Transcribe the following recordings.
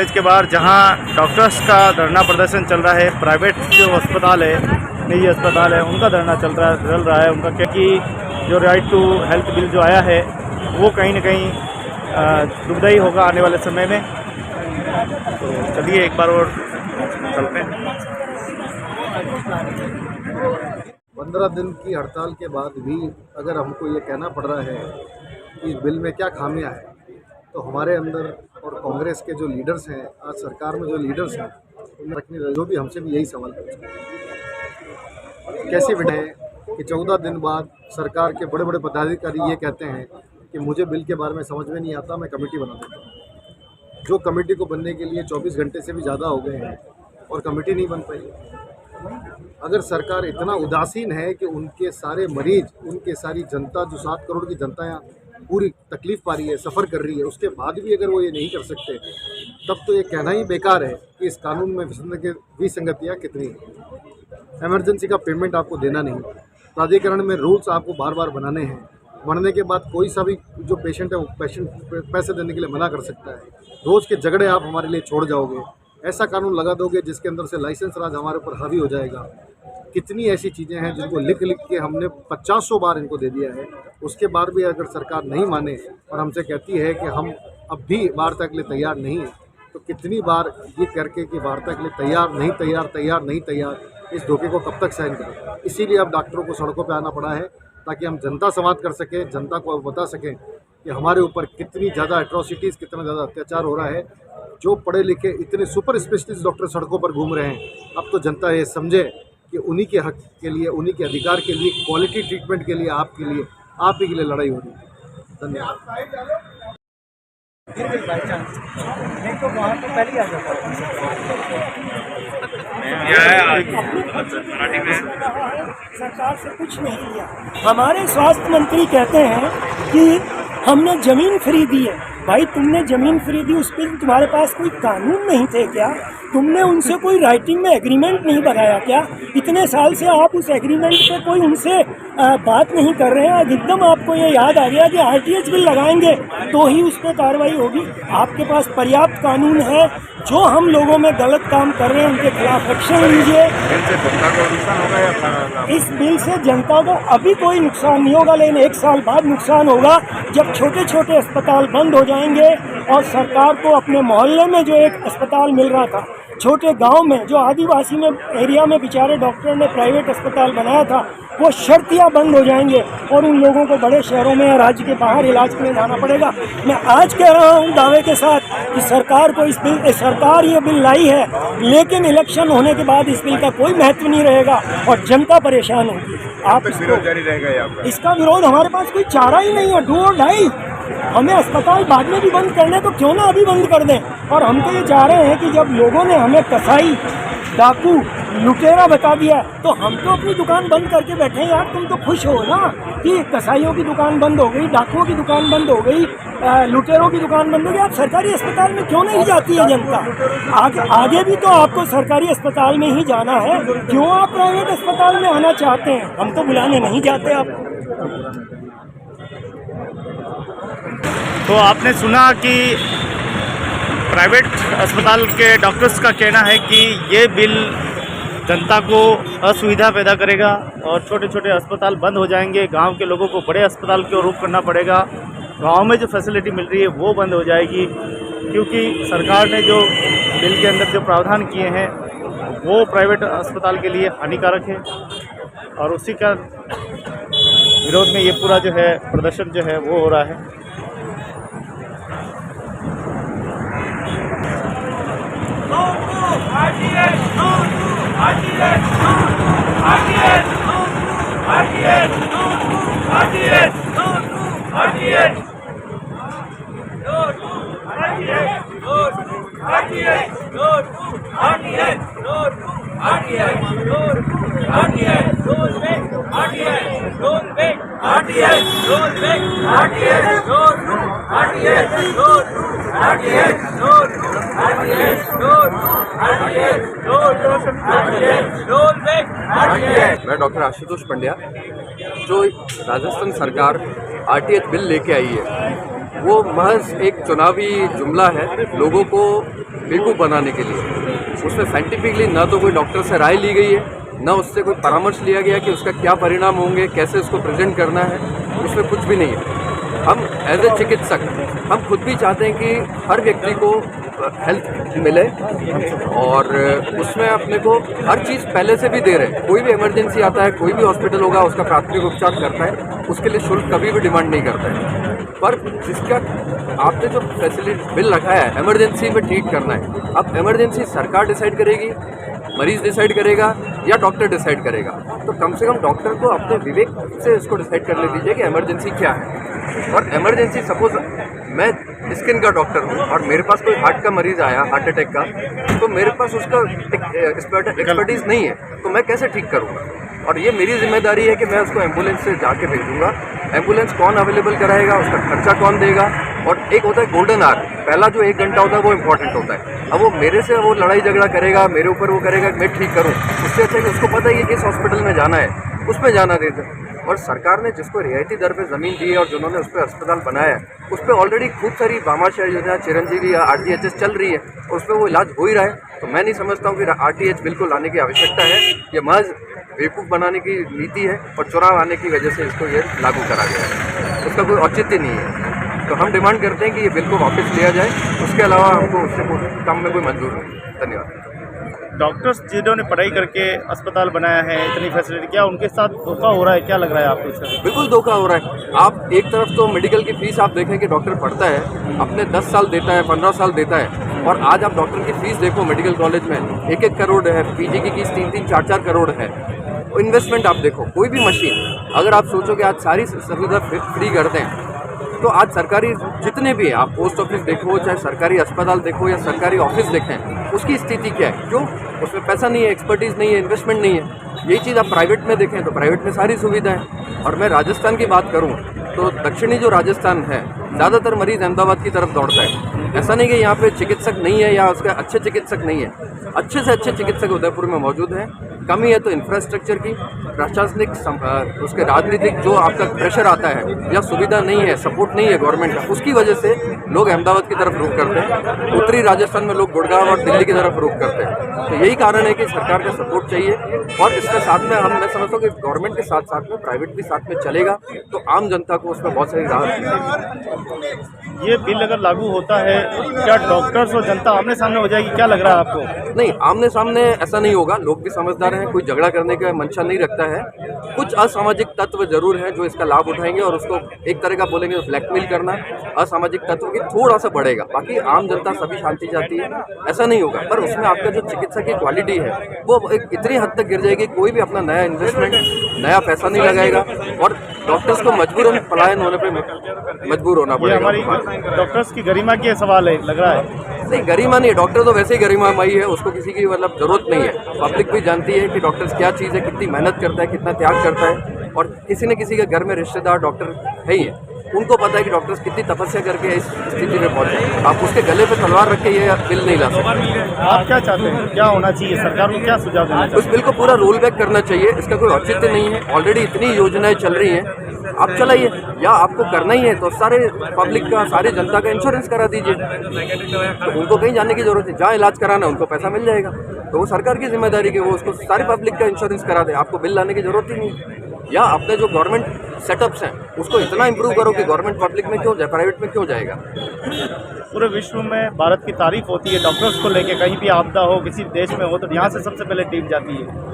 Footage के बाद जहां डॉक्टर्स का धरना प्रदर्शन चल रहा है, प्राइवेट जो अस्पताल है, निजी अस्पताल है, उनका धरना चल रहा है उनका, क्योंकि जो राइट टू हेल्थ बिल जो आया है वो कहीं ना कहीं दुखदायी होगा आने वाले समय में। तो चलिए एक बार और चलते हैं। 15 दिन की हड़ताल के बाद भी अगर हमको ये कहना पड़ रहा है कि इस बिल में क्या खामियां हैं, तो हमारे अंदर और कांग्रेस के जो लीडर्स हैं, आज सरकार में जो लीडर्स हैं, उन्हें जो भी हमसे भी यही सवाल पूछा कैसे बिठाएं कि 14 दिन बाद सरकार के बड़े बड़े पदाधिकारी ये कहते हैं कि मुझे बिल के बारे में समझ में नहीं आता, मैं कमेटी बना देता हूँ। जो कमेटी को बनने के लिए 24 घंटे से भी ज़्यादा हो गए हैं और कमेटी नहीं बन पाई। अगर सरकार इतना उदासीन है कि उनके सारे मरीज, उनके सारी जनता, जो 7 करोड़ की जनता यहाँ पूरी तकलीफ पा रही है, सफ़र कर रही है, उसके बाद भी अगर वो ये नहीं कर सकते, तब तो ये कहना ही बेकार है कि इस कानून में विसंगतियाँ कितनी हैं। इमरजेंसी का पेमेंट आपको देना नहीं, प्राधिकरण में रूल्स आपको बार बार बनाने हैं, बनने के बाद कोई सा भी जो पेशेंट है वो पेशेंट पैसे देने के लिए मना कर सकता है। रोज़ के झगड़े आप हमारे लिए छोड़ जाओगे, ऐसा कानून लगा दोगे जिसके अंदर से लाइसेंस राज हमारे ऊपर हावी हो जाएगा। कितनी ऐसी चीज़ें हैं जिनको लिख के हमने 50 बार इनको दे दिया है, उसके बाद भी अगर सरकार नहीं माने और हमसे कहती है कि हम अब भी वार्ता के लिए तैयार नहीं हैं, तो कितनी बार ये करके कि वार्ता के लिए तैयार नहीं तैयार, इस धोखे को कब तक सहन करें। इसीलिए अब डॉक्टरों को सड़कों पर आना पड़ा है, ताकि हम जनता संवाद कर सकें, जनता को बता सकें कि हमारे ऊपर कितनी ज़्यादा एट्रोसिटीज़, कितना ज़्यादा अत्याचार हो रहा है। जो पढ़े लिखे इतने सुपर स्पेशलिस्ट डॉक्टर सड़कों पर घूम रहे हैं, अब तो जनता ये समझे कि उन्हीं के हक के लिए, उन्हीं के अधिकार के लिए, क्वालिटी ट्रीटमेंट के लिए, आपके लिए, आप ही के लिए लड़ाई हो रही है। धन्यवाद। नहीं तो वहाँ तो पहले आ जाता सरकार से कुछ नहीं लिया। हमारे स्वास्थ्य मंत्री कहते हैं कि हमने जमीन फ्री दी है। भाई तुमने जमीन फ्री दी, उस पर तुम्हारे पास कोई कानून नहीं थे क्या? तुमने उनसे कोई राइटिंग में एग्रीमेंट नहीं बनाया क्या? इतने साल से आप उस एग्रीमेंट पे कोई उनसे बात नहीं कर रहे हैं। आज एकदम आपको ये याद आ गया कि आरटीएच बिल लगाएंगे तो ही उस पर कार्रवाई होगी। आपके पास पर्याप्त कानून है। जो हम लोगों में गलत काम कर रहे हैं उनके खिलाफ एक्शन लीजिए। इस बिल से जनता को अभी कोई नुकसान नहीं होगा, लेकिन 1 साल बाद नुकसान होगा, जब छोटे छोटे अस्पताल बंद हो जाएंगे और सरकार को अपने मोहल्ले में जो एक अस्पताल मिल रहा था, छोटे गांव में जो आदिवासी में एरिया में बेचारे डॉक्टर ने प्राइवेट अस्पताल बनाया था, वो शर्तियाँ बंद हो जाएंगे और उन लोगों को बड़े शहरों में या राज्य के बाहर इलाज के लिए जाना पड़ेगा। मैं आज कह रहा हूँ दावे के साथ कि सरकार को सरकार ये बिल लाई है, लेकिन इलेक्शन होने के बाद इस बिल का कोई महत्व नहीं रहेगा और जनता परेशान होगी। आप इसका विरोध, हमारे पास कोई चारा ही नहीं है, डू और डाई। हमें अस्पताल बाद में भी बंद करने तो क्यों ना अभी बंद कर दें। और हम तो ये चाह रहे हैं कि जब लोगों ने हमें कसाई, डाकू, लुटेरा बता दिया, तो हम तो अपनी दुकान बंद करके बैठे हैं। यार तुम तो खुश हो ना कि कसाईयों की दुकान बंद हो गई, डाकुओं की दुकान बंद हो गई, लुटेरों की दुकान बंद हो गई। आप सरकारी अस्पताल में क्यों नहीं जाती है जनता? आगे भी तो आपको सरकारी अस्पताल में ही जाना है, क्यों आप प्राइवेट अस्पताल में आना चाहते हैं? हम तो बुलाने नहीं जाते आपको। तो आपने सुना कि प्राइवेट अस्पताल के डॉक्टर्स का कहना है कि ये बिल जनता को असुविधा पैदा करेगा और छोटे छोटे अस्पताल बंद हो जाएंगे। गांव के लोगों को बड़े अस्पताल की ओर रुख करना पड़ेगा। गांव में जो फैसिलिटी मिल रही है वो बंद हो जाएगी, क्योंकि सरकार ने जो बिल के अंदर जो प्रावधान किए हैं वो प्राइवेट अस्पताल के लिए हानिकारक है। और उसी का विरोध में ये पूरा जो है प्रदर्शन जो है वो हो रहा है। मैं डॉक्टर आशुतोष पंड्या। जो राजस्थान सरकार आरटीएच बिल लेके आई है, वो महज एक चुनावी जुमला है लोगों को बेवकूफ़ बनाने के लिए। उसमें साइंटिफिकली ना तो कोई डॉक्टर से राय ली गई है, ना उससे कोई परामर्श लिया गया कि उसका क्या परिणाम होंगे, कैसे उसको प्रेजेंट करना है, उसमें कुछ भी नहीं है। हम एज ए चिकित्सक हम खुद भी चाहते हैं कि हर व्यक्ति को हेल्थ मिले और उसमें अपने को हर चीज़ पहले से भी दे रहे हैं। कोई भी इमरजेंसी आता है, कोई भी हॉस्पिटल होगा, उसका प्राथमिक उपचार करता है, उसके लिए शुल्क कभी भी डिमांड नहीं करता है। पर जिसका आपने जो फैसिलिटी बिल रखा है इमरजेंसी में ट्रीट करना है, अब इमरजेंसी सरकार डिसाइड करेगी, मरीज़ डिसाइड करेगा या डॉक्टर डिसाइड करेगा। तो कम से कम डॉक्टर को अपने विवेक से इसको डिसाइड कर ले दीजिए कि इमरजेंसी क्या है। और इमरजेंसी सपोज मैं स्किन का डॉक्टर हूँ और मेरे पास कोई हार्ट का मरीज़ आया, हार्ट अटैक का, तो मेरे पास उसका एक्सपर्टीज़ नहीं है, तो मैं कैसे ठीक करूँगा? और ये मेरी जिम्मेदारी है कि मैं उसको एम्बुलेंस से जाके भेजूँगा। एम्बुलेंस कौन अवेलेबल कराएगा, उसका खर्चा कौन देगा? और एक होता है गोल्डन आवर, पहला जो 1 घंटा होता है वो इम्पोर्टेंट होता है। अब वो मेरे से वो लड़ाई झगड़ा करेगा, मेरे ऊपर वो करेगा कि मैं ठीक करूँ, उससे अच्छा है कि उसको पता है कि किस हॉस्पिटल में जाना है, उसमें जाना देते। और सरकार ने जिसको रियायती दर पे ज़मीन दी है और जिन्होंने उस पर अस्पताल बनाया है, उस पर ऑलरेडी खूब सारी भामाशाह योजना, चिरंजीवी या RTHS चल रही है और उस पर वो इलाज हो ही रहा है। तो मैं नहीं समझता हूँ कि RTH बिल को लाने की आवश्यकता है। ये महज बेवकूफ़ बनाने की नीति है और चुनाव आने की वजह से इसको ये लागू करा गया है, उसका कोई औचित्य नहीं है। तो हम डिमांड करते हैं कि ये बिल को वापस लिया जाए, उसके अलावा हमको उससे कम में कोई मंजूर नहीं। धन्यवाद। डॉक्टर्स जिन्होंने पढ़ाई करके अस्पताल बनाया है, इतनी फैसिलिटी, क्या उनके साथ धोखा हो रहा है? क्या लग रहा है आपको इससे? बिल्कुल धोखा हो रहा है। आप एक तरफ तो मेडिकल की फीस आप देखें कि डॉक्टर पढ़ता है, अपने 10 साल देता है, 15 साल देता है, और आज आप डॉक्टर की फीस देखो मेडिकल कॉलेज में 1-1 करोड़ है, PG की फीस 3-3, 4-4 करोड़ है। इन्वेस्टमेंट आप देखो, कोई भी मशीन अगर आप सोचो कि आज सारी सुविधा फ्री कर दें, तो आज सरकारी जितने भी हैं, आप पोस्ट ऑफिस देखो, चाहे सरकारी अस्पताल देखो या सरकारी ऑफिस देखें, उसकी स्थिति क्या है? क्यों? उसमें पैसा नहीं है, एक्सपर्टीज़ नहीं है, इन्वेस्टमेंट नहीं है। यही चीज़ आप प्राइवेट में देखें तो प्राइवेट में सारी सुविधा है। और मैं राजस्थान की बात करूं तो दक्षिणी जो राजस्थान है, ज़्यादातर मरीज़ अहमदाबाद की तरफ दौड़ता है। ऐसा नहीं कि यहाँ पे चिकित्सक नहीं है या उसके अच्छे चिकित्सक नहीं है, अच्छे से अच्छे चिकित्सक उदयपुर में मौजूद हैं। कमी है तो इंफ्रास्ट्रक्चर की, प्रशासनिक, उसके राजनीतिक जो आपका प्रेशर आता है या सुविधा नहीं है, सपोर्ट नहीं है गवर्नमेंट का, उसकी वजह से लोग अहमदाबाद की तरफ रुख करते हैं। उत्तरी राजस्थान में लोग गुड़गांव और दिल्ली की तरफ रुख करते हैं। तो यही कारण है कि सरकार का सपोर्ट चाहिए। और इसके साथ में मैं समझता हूँ कि गवर्नमेंट के साथ साथ में प्राइवेट भी साथ में चलेगा तो आम जनता को उसमें बहुत सारी राहत मिलेगी। ये बिल अगर लागू होता है, क्या डॉक्टर्स और जनता आमने सामने हो जाएगी? क्या लग रहा है आपको? नहीं, आमने सामने ऐसा नहीं होगा। लोग भी समझदार हैं, कोई झगड़ा करने का मंशा नहीं रखता है। कुछ असामाजिक तत्व जरूर हैं जो इसका लाभ उठाएंगे और उसको एक तरह का बोलेंगे ब्लैकमेल करना, असामाजिक तत्व की थोड़ा सा बढ़ेगा। बाकी आम जनता सभी शांति चाहती है, ऐसा नहीं होगा। पर उसमें आपका जो चिकित्सा की क्वालिटी है वो एक इतनी हद तक गिर जाएगी, कोई भी अपना नया इन्वेस्टमेंट, नया पैसा नहीं लगाएगा और डॉक्टर्स को मजबूरन पलायन होने पे मजबूर होना पड़ेगा। हमारी डॉक्टर्स की गरिमा की सवाल है, लग रहा है। नहीं, गरिमा नहीं, डॉक्टर तो वैसे ही गरिमामयी है, उसको किसी की मतलब जरूरत नहीं है। पब्लिक भी जानती है कि डॉक्टर्स क्या चीज़ है, कितनी मेहनत करता है, कितना त्याग करता है। और किसी न किसी के घर में रिश्तेदार डॉक्टर है ही है, उनको पता है कि डॉक्टर्स कितनी तपस्या करके इस स्थिति में पहुंचे। आप उसके गले पे तलवार रख के ये बिल नहीं ला सकते। आप क्या चाहते हैं, क्या होना चाहिए? सरकार को क्या सुझाव देना चाहिए? उस बिल को पूरा रोल बैक करना चाहिए, इसका कोई औचित्य नहीं है। ऑलरेडी इतनी योजनाएं चल रही हैं, आप चलाइए। या आपको करना ही है तो सारे पब्लिक का, सारी जनता का इंश्योरेंस करा दीजिए, तो उनको कहीं जाने की जरूरत है। जहाँ इलाज कराना है उनको पैसा मिल जाएगा, तो वो सरकार की जिम्मेदारी कि वो उसको सारी पब्लिक का इंश्योरेंस करा दे, आपको बिल लाने की जरूरत ही नहीं। या अपने जो गवर्नमेंट सेटअप्स हैं उसको इतना इम्प्रूव करो कि गवर्नमेंट पब्लिक में क्यों जाए, प्राइवेट में क्यों जाएगा। पूरे विश्व में भारत की तारीफ होती है डॉक्टर्स को लेके, कहीं भी आपदा हो, किसी देश में हो तो यहाँ से सबसे पहले टीम जाती है।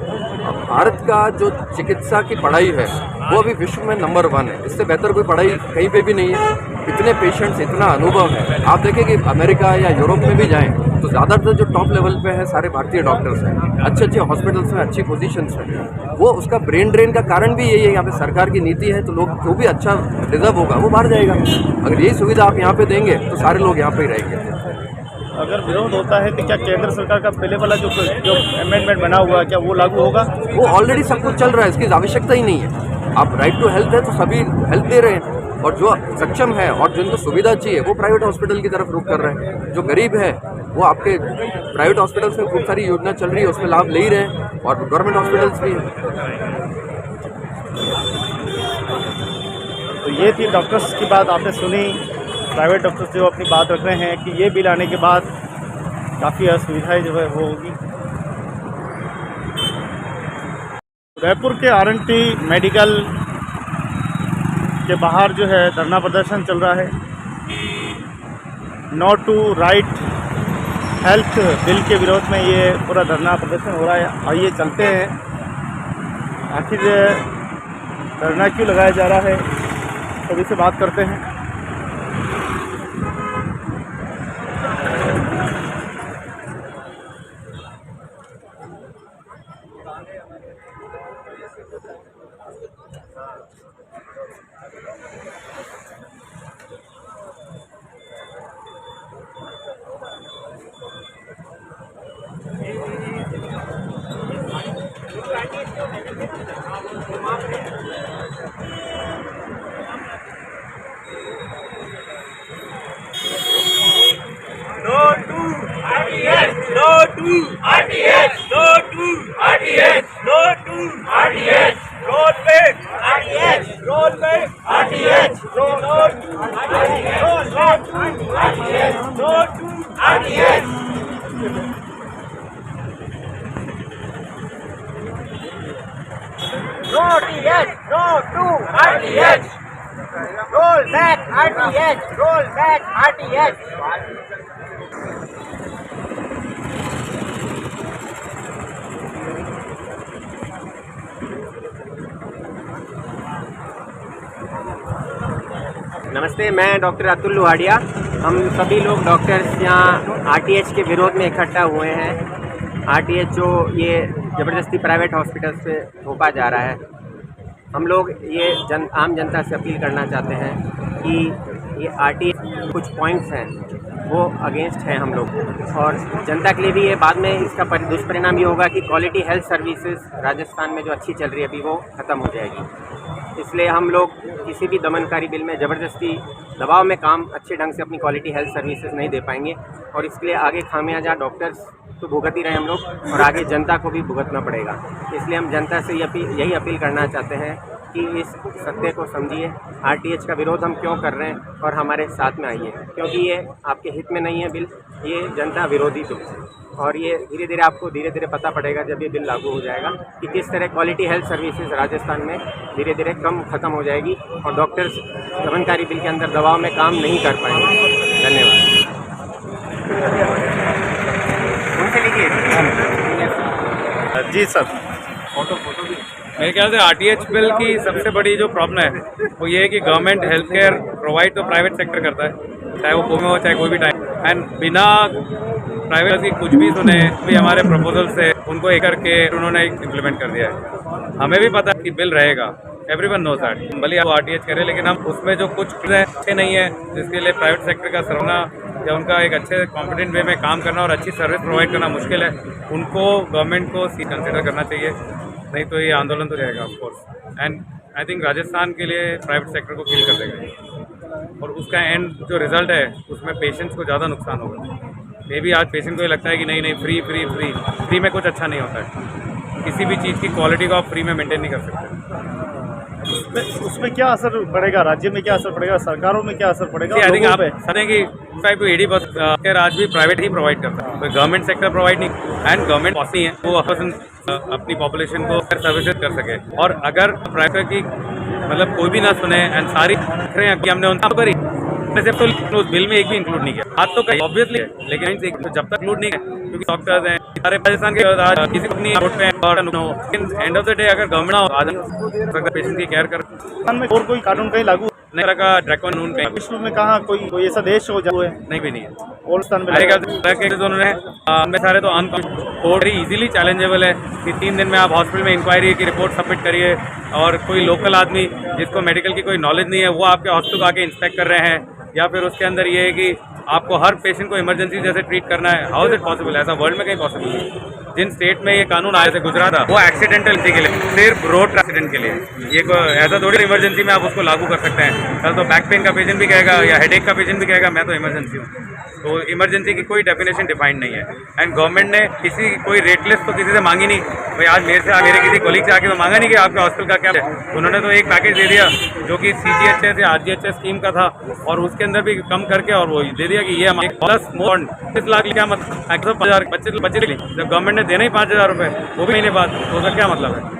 भारत का जो चिकित्सा की पढ़ाई है वो अभी विश्व में नंबर 1 है। इससे बेहतर कोई पढ़ाई कहीं पे भी नहीं है। इतने पेशेंट्स, इतना अनुभव है। आप देखें कि अमेरिका या यूरोप में भी जाएं तो ज़्यादातर जो टॉप लेवल पे है सारे भारतीय डॉक्टर्स हैं, अच्छे अच्छे हॉस्पिटल्स में, अच्छी पोजीशंस में। वो उसका ब्रेन ड्रेन का कारण भी यही है, यहाँ पे सरकार की नीति है, तो लोग जो भी अच्छा रिजर्व होगा वो बाहर जाएगा। अगर यही सुविधा आप यहाँ पे देंगे तो सारे लोग यहाँ पे ही रहेंगे। अगर विरोध होता है तो क्या केंद्र सरकार का पहले वाला जो अमेंडमेंट बना हुआ है क्या वो लागू होगा? वो ऑलरेडी सब कुछ चल रहा है, इसकी आवश्यकता ही नहीं है। आप राइट टू हेल्थ है तो सभी हेल्थ दे रहे हैं, और जो सक्षम है और जिनको सुविधा चाहिए वो प्राइवेट हॉस्पिटल की तरफ रुख कर रहे हैं। जो गरीब है वो आपके प्राइवेट हॉस्पिटल्स में खूब सारी योजना चल रही है, उसमें लाभ ले ही रहे हैं, और गवर्नमेंट हॉस्पिटल्स भी हैं। तो ये थी डॉक्टर्स की बात आपने सुनी। प्राइवेट डॉक्टर्स जो अपनी बात रख रहे हैं कि ये बिल आने के बाद काफ़ी असुविधाएं जो है वो होगी। उदयपुर के आरएनटी मेडिकल के बाहर जो है धरना प्रदर्शन चल रहा है। No to right health bill के विरोध में ये पूरा धरना प्रदर्शन हो रहा है। आइए चलते हैं, आखिर धरना क्यों लगाया जा रहा है सभी से बात करते हैं। Roll back RTH, roll back RTH. नमस्ते, मैं डॉक्टर अतुल लोहाड़िया। हम सभी लोग डॉक्टर्स यहाँ आरटीएच के विरोध में इकट्ठा हुए हैं। आरटीएच जो ये ज़बरदस्ती प्राइवेट हॉस्पिटल्स पे थोपा जा रहा है, हम लोग ये आम जनता से अपील करना चाहते हैं कि ये आरटीएच कुछ पॉइंट्स हैं वो अगेंस्ट हैं हम लोग, और जनता के लिए भी ये बाद में इसका दुष्परिणाम ये होगा कि क्वालिटी हेल्थ सर्विसेज राजस्थान में जो अच्छी चल रही है अभी वो ख़त्म हो जाएगी। इसलिए हम लोग किसी भी दमनकारी बिल में ज़बरदस्ती दबाव में काम अच्छे ढंग से अपनी क्वालिटी हेल्थ सर्विसेज नहीं दे पाएंगे, और इसके लिए आगे खामियाजा डॉक्टर्स तो भुगत ही रहे हम लोग, और आगे जनता को भी भुगतना पड़ेगा। इसलिए हम जनता से यही अपील करना चाहते हैं कि इस सत्य को समझिए, आरटीएच का विरोध हम क्यों कर रहे हैं और हमारे साथ में आइए, क्योंकि ये आपके हित में नहीं है बिल, ये जनता विरोधी बिल है। और ये आपको धीरे धीरे पता पड़ेगा जब ये बिल लागू हो जाएगा कि किस तरह क्वालिटी हेल्थ सर्विसेज राजस्थान में धीरे धीरे ख़त्म हो जाएगी और डॉक्टर्स दमनकारी बिल के अंदर दबाव में काम नहीं कर पाएंगे। धन्यवाद। जी सर। मेरे ख्याल से आरटीएच बिल की सबसे बड़ी जो प्रॉब्लम है वो ये है कि गवर्नमेंट हेल्थ केयर प्रोवाइड तो प्राइवेट सेक्टर करता है, चाहे वो कोई हो चाहे कोई भी टाइम, एंड बिना प्राइवेट की कुछ भी सुने भी हमारे प्रपोजल से उनको एक करके उन्होंने इम्प्लीमेंट कर दिया है। हमें भी पता है कि बिल रहेगा, एवरीवन नोज दैट, भले आप आरटीएच करें, लेकिन हम उसमें जो कुछ अच्छे नहीं है जिसके लिए प्राइवेट सेक्टर का सरवना या उनका एक अच्छे कॉम्पिटेंट वे में काम करना और अच्छी सर्विस प्रोवाइड करना मुश्किल है, उनको गवर्नमेंट को कंसिडर करना चाहिए, नहीं तो ये आंदोलन तो रहेगा of course. And I think Rajasthan के लिए प्राइवेट सेक्टर को किल कर देगा ये, और उसका एंड जो रिजल्ट है उसमें पेशेंट्स को ज़्यादा नुकसान होगा। मे भी आज पेशेंट को ये लगता है कि नहीं फ्री में कुछ अच्छा नहीं होता है, किसी भी चीज़ की क्वालिटी को आप फ्री में मेंटेन नहीं कर सकते। उसमें क्या असर पड़ेगा, राज्य में क्या असर पड़ेगा, सरकारों में क्या असर पड़ेगा? आई थिंक आप समझें कि 5 to 80% आज भी प्राइवेट ही प्रोवाइड करता है, गवर्नमेंट सेक्टर प्रोवाइड नहीं, एंड गवर्नमेंट पॉलिसी है वो अपनी पॉपुलेशन को सर्विसेज कर सके। और अगर प्राइवेट की मतलब कोई भी ना सुने एंड सारी कि हमने उनका करी तो उस बिल में एक भी इंक्लूड नहीं किया, बात तो कहीं ऑब्वियसली है, लेकिन तो जब तक इंक्लूड नहीं है क्योंकि डॉक्टर्स हैं सारे राजस्थान के, किसी को अपनी रोड पे और एंड ऑफ द डे अगर गवर्नमेंट पेशेंट की केयर कर में और कोई कानून कहीं लागू नहीं रखा, ड्रैकोन नून कहीं विश्व में कहाँ कोई ऐसा देश हो जाए नहीं भी नहीं है, और स्थान में उनमें सारे तो कोर्ट इजीली चैलेंजेबल है कि 3 दिन में आप हॉस्पिटल में इंक्वायरी की रिपोर्ट सबमिट करिए, और कोई लोकल आदमी जिसको मेडिकल की कोई नॉलेज नहीं है वो आपके हॉस्पिटल को आके इंस्पेक्ट कर रहे हैं, या फिर उसके अंदर ये है कि आपको हर पेशेंट को इमरजेंसी जैसे ट्रीट करना है। How is it possible? ऐसा वर्ल्ड में कहीं पॉसिबल नहीं। जिन स्टेट में ये कानून आया से गुजरा था वो एक्सीडेंटल के लिए, सिर्फ रोड एक्सीडेंट के लिए, ये ऐसा थोड़ी इमरजेंसी में आप उसको लागू कर सकते हैं। कल तो बैक पेन का पेशेंट भी कहेगा या हेडेक का पेशेंट भी कहेगा मैं तो इमरजेंसी हूँ। तो इमरजेंसी की कोई डेफिनेशन डिफाइंड नहीं है। एंड गवर्नमेंट ने किसी कोई रेट लिस्ट तो किसी से मांगी नहीं। भाई आज मेरे किसी कोलीग से आके तो मांगा नहीं कि आपके हॉस्पिटल का क्या है। उन्होंने तो एक पैकेज दे दिया जो कि CGHS या RGHS स्कीम का था, और उसके अंदर भी कम करके और वो दे दिया कि ये हमारे प्लस मोर 30 लाख क्या मतलब 5,000 बच्चे जब गवर्नमेंट ने देना ही 5,000 रुपये वो भी महीने बाद, तो उसका क्या मतलब है।